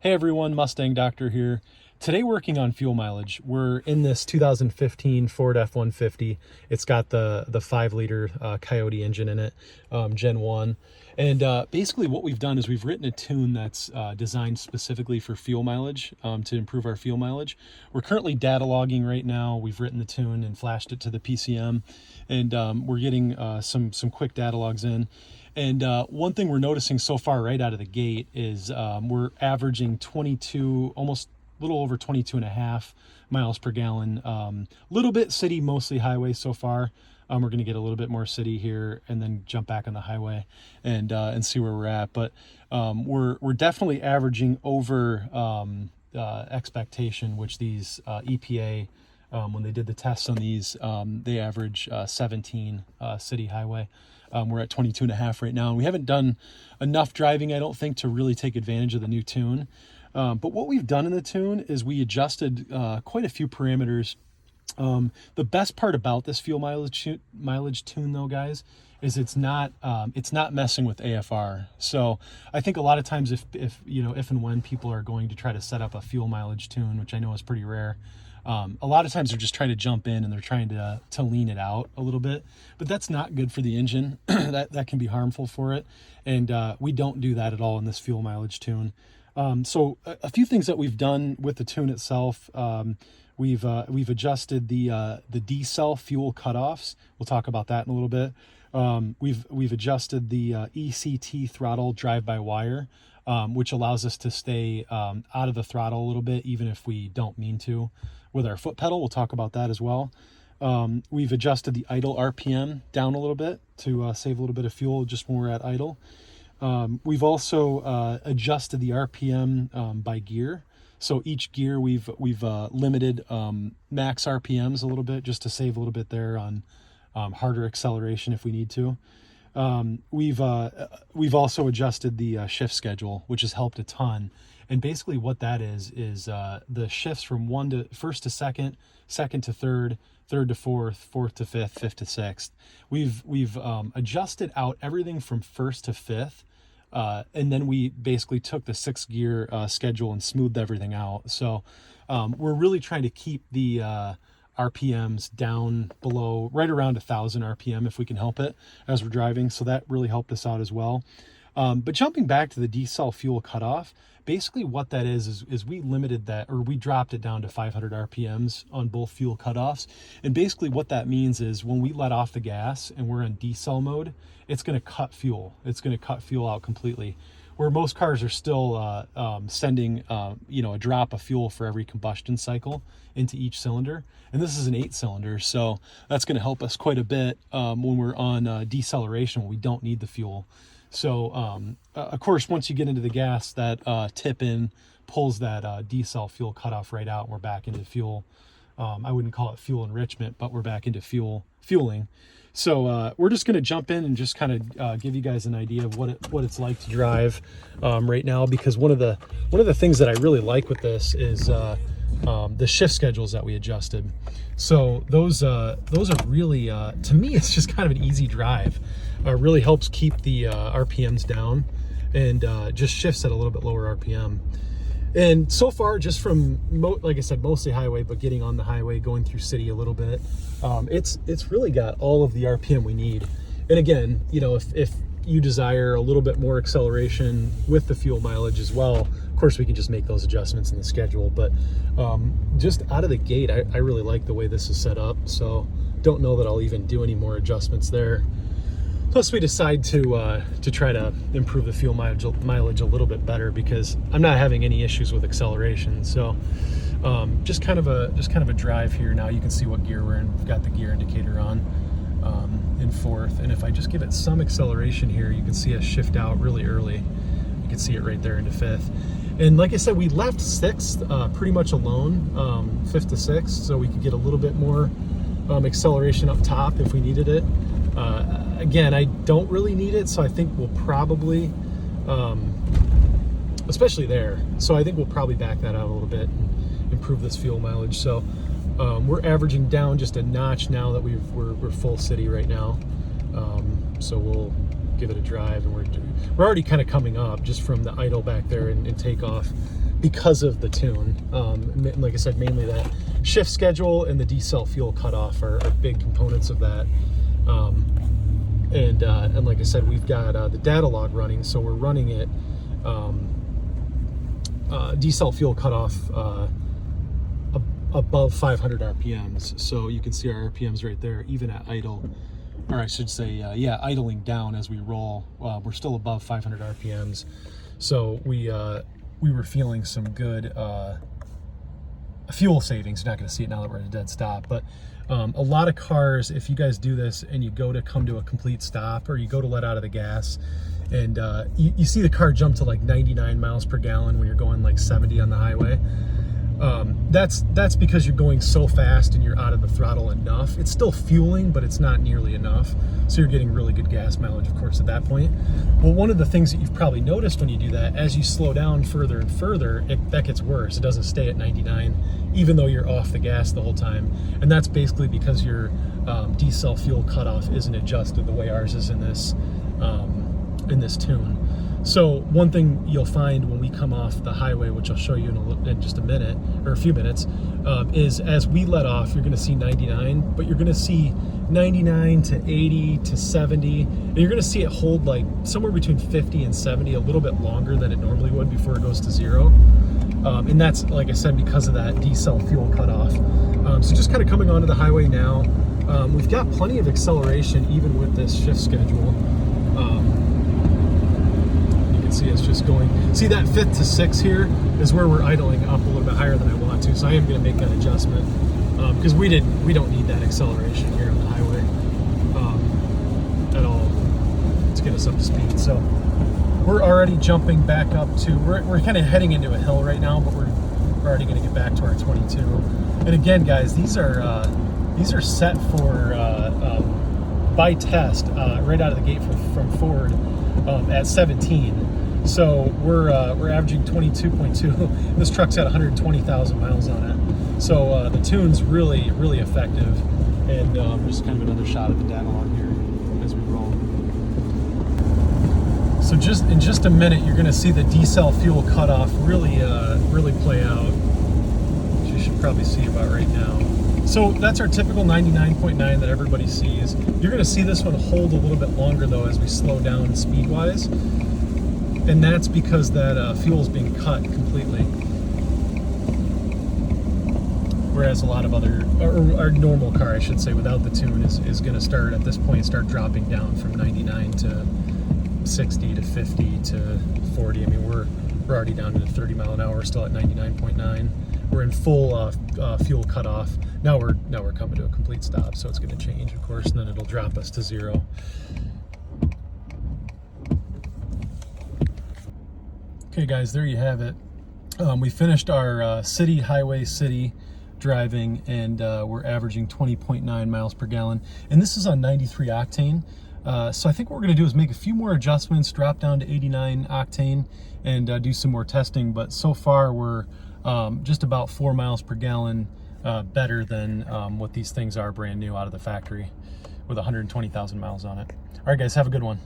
Hey everyone, Mustang Doctor here. Today working on fuel mileage. We're in this 2015 Ford F-150. It's got the 5-liter Coyote engine in it, Gen 1. And basically what we've done is we've written a tune that's designed specifically for fuel mileage, to improve our fuel mileage. We're currently data logging right now. We've written the tune and flashed it to the PCM, and we're getting some quick data logs in. And one thing we're noticing so far right out of the gate is we're averaging 22, almost a little over 22 and a half miles per gallon. Little bit city, mostly highway so far. We're going to get a little bit more city here and then jump back on the highway and see where we're at. But we're definitely averaging over expectation, which these EPA, when they did the tests on these, they average 17 city highway. We're at 22 and a half right now. And we haven't done enough driving, I don't think, to really take advantage of the new tune. But what we've done in the tune is we adjusted quite a few parameters. The best part about this fuel mileage tune, though, guys, is it's not messing with AFR. So I think a lot of times if and when people are going to try to set up a fuel mileage tune, which I know is pretty rare, a lot of times they're just trying to jump in and they're trying to lean it out a little bit, but that's not good for the engine. that can be harmful for it. And we don't do that at all in this fuel mileage tune. So a few things that we've done with the tune itself. We've adjusted the D-cell fuel cutoffs. We'll talk about that in a little bit. We've adjusted the ECT throttle drive-by-wire, which allows us to stay out of the throttle a little bit, even if we don't mean to, with our foot pedal. We'll talk about that as well. We've adjusted the idle RPM down a little bit to save a little bit of fuel just when we're at idle. We've also adjusted the RPM by gear. So each gear we've limited max RPMs a little bit, just to save a little bit there on harder acceleration if we need to. We've also adjusted the shift schedule, which has helped a ton. And basically what that is the shifts from first to second, second to third, third to fourth, fourth to fifth, fifth to sixth. We've adjusted out everything from first to fifth. And then we basically took the 6-gear schedule and smoothed everything out. So we're really trying to keep the RPMs down below, right around 1,000 RPM if we can help it as we're driving. So that really helped us out as well. But jumping back to the D-cell fuel cutoff, basically what that is we limited that, or we dropped it down to 500 RPMs on both fuel cutoffs. And basically what that means is when we let off the gas and we're in D-cell mode, it's going to cut fuel. It's going to cut fuel out completely. Where most cars are still sending, a drop of fuel for every combustion cycle into each cylinder. And this is an 8-cylinder, so that's going to help us quite a bit when we're on deceleration, when we don't need the fuel. So, of course, once you get into the gas, that tip-in pulls that decel fuel cutoff right out, and we're back into fuel. I wouldn't call it fuel enrichment, but we're back into fueling. So we're just going to jump in and just kind of give you guys an idea of what it's like to drive right now, because one of the things that I really like with this is the shift schedules that we adjusted. So those are really, to me, it's just kind of an easy drive. Really helps keep the RPMs down and just shifts at a little bit lower RPM. And so far, just from, like I said, mostly highway, but getting on the highway, going through city a little bit, it's really got all of the RPM we need. And again, if you desire a little bit more acceleration with the fuel mileage as well, of course, we can just make those adjustments in the schedule. But just out of the gate, I really like the way this is set up. So don't know that I'll even do any more adjustments there. Plus, we decide to try to improve the fuel mileage a little bit better, because I'm not having any issues with acceleration. So just kind of a drive here. Now you can see what gear we're in. We've got the gear indicator on in fourth, and if I just give it some acceleration here, you can see us shift out really early. You can see it right there into fifth. And like I said, we left sixth pretty much alone, fifth to sixth, so we could get a little bit more acceleration up top if we needed it. Again, I don't really need it, so I think we'll probably, especially there, so I think we'll probably back that out a little bit and improve this fuel mileage. So we're averaging down just a notch now that we're full city right now. So we'll give it a drive, and we're already kind of coming up just from the idle back there and takeoff. because of the tune. Like I said, mainly that shift schedule and the decel fuel cutoff are big components of that. And like I said, we've got the data log running, so we're running it decel fuel cutoff above 500 RPMs. So you can see our RPMs right there, even at idle, or I should say, yeah, idling down as we roll. We're still above 500 RPMs. So we were feeling some good fuel savings. You're not going to see it now that we're at a dead stop, but a lot of cars, if you guys do this and you go to come to a complete stop, or you go to let out of the gas, and you see the car jump to like 99 miles per gallon when you're going like 70 on the highway. That's because you're going so fast and you're out of the throttle enough. It's still fueling, but it's not nearly enough. So you're getting really good gas mileage, of course, at that point. Well, one of the things that you've probably noticed when you do that, as you slow down further and further, that gets worse. It doesn't stay at 99, even though you're off the gas the whole time. And that's basically because your decel fuel cutoff isn't adjusted the way ours is in this tune. So one thing you'll find when we come off the highway, which I'll show you in just a minute, or a few minutes, is as we let off, you're going to see 99, but you're going to see 99 to 80 to 70, and you're going to see it hold like somewhere between 50 and 70 a little bit longer than it normally would before it goes to zero. And that's, like I said, because of that decel fuel cutoff. So just kind of coming onto the highway now. We've got plenty of acceleration even with this shift schedule. See, it's just going. See that 5th to 6th here is where we're idling up a little bit higher than I want to. So I am going to make that adjustment because we don't need that acceleration here on the highway at all to get us up to speed. So we're already jumping back up to. We're kind of heading into a hill right now, but we're already going to get back to our 22. And again, guys, these are set for by test right out of the gate from Ford at 17. So we're averaging 22.2. This truck's got 120,000 miles on it. So the tune's really, really effective. And just kind of another shot of the data log here as we roll. So in just a minute, you're going to see the decel fuel cutoff really play out, which you should probably see about right now. So that's our typical 99.9 that everybody sees. You're going to see this one hold a little bit longer though as we slow down speed-wise. And that's because that fuel's being cut completely. Whereas a lot of other, or our normal car, I should say, without the tune is going to start at this point, start dropping down from 99 to 60 to 50 to 40. I mean, we're already down to 30 mile an hour. We're still at 99.9. We're in full fuel cutoff. Now we're coming to a complete stop, so it's going to change, of course, and then it'll drop us to zero. Okay, guys, there you have it. We finished our city driving, and we're averaging 20.9 miles per gallon. And this is on 93 octane. So I think what we're going to do is make a few more adjustments, drop down to 89 octane, and do some more testing. But so far, we're just about 4 miles per gallon better than what these things are brand new out of the factory with 120,000 miles on it. All right, guys, have a good one.